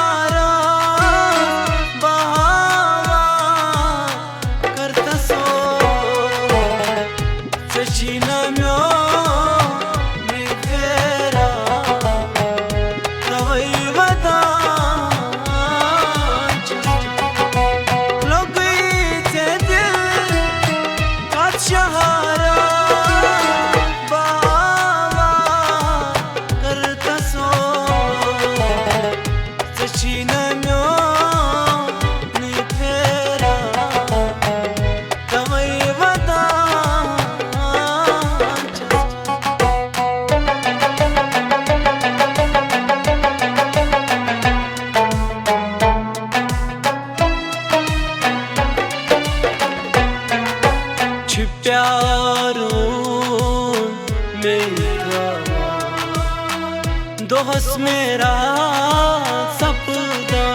शहारा बहावा करता सो सचिना म्यो मेरा तवई वदा लोग से दिल का शहारा बहावा करता सो सचिना म्यो मेरा तवई वदा प्यारों मेरा दोहस मेरा सपना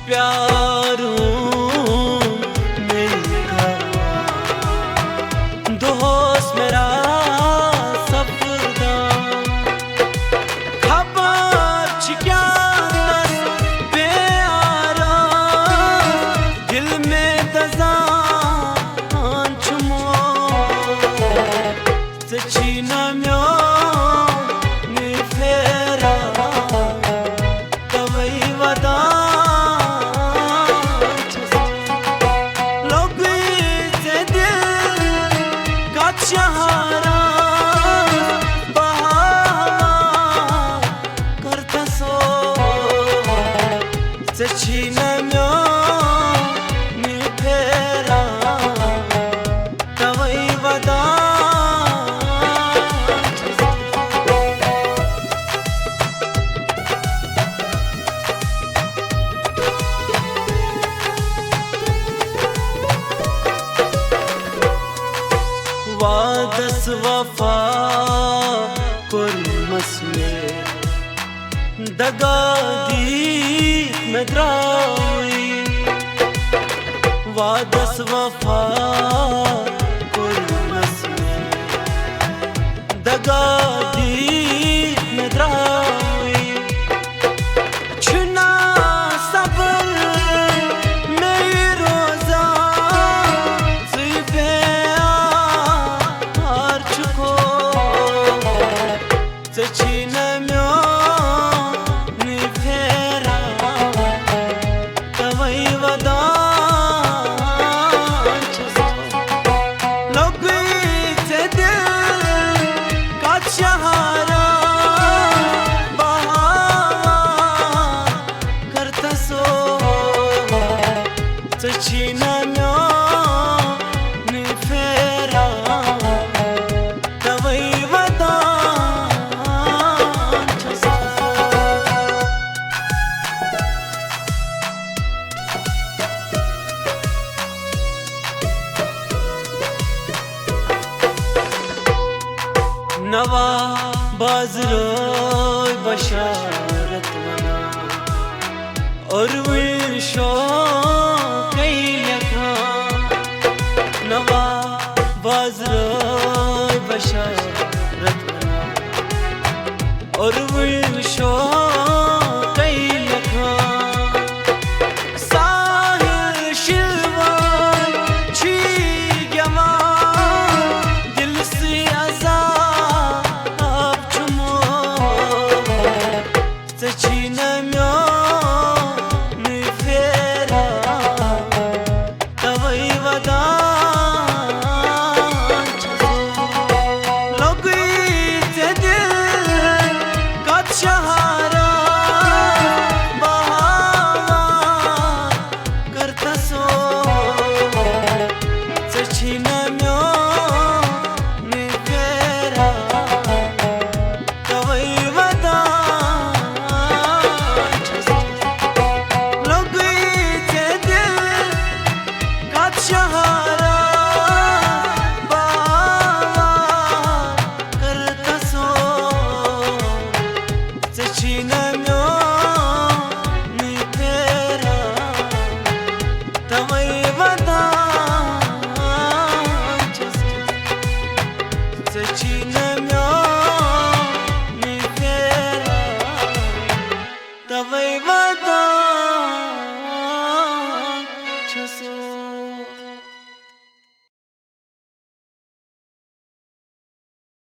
प्यारों मेरा दोहस मेरा सपना खबर क्या प्यारा दिल में दजा सचिना म्यो मेरा तवई वदा लोग से दिल का शहारा बहावा करता सो सचिना म्यो मेरा तवई वदा वादस वफा कुर्मस में दगा दी में द्राई वादस वफा कुर्मस में दगा दी में द्राई छुना सबर मेरी रोजा सचिना म्यो मेरा तवई वदा लोग से दिल का शहारा बहावा करता सो सचिना म्यो मेरा तवई वदा नवा बाजरोय बशारत मना और विशो कई लखा नवा बाजरोय बशारत मना और विशो कई लखा साहिल शिलवा छी गवा दिल से आजा सची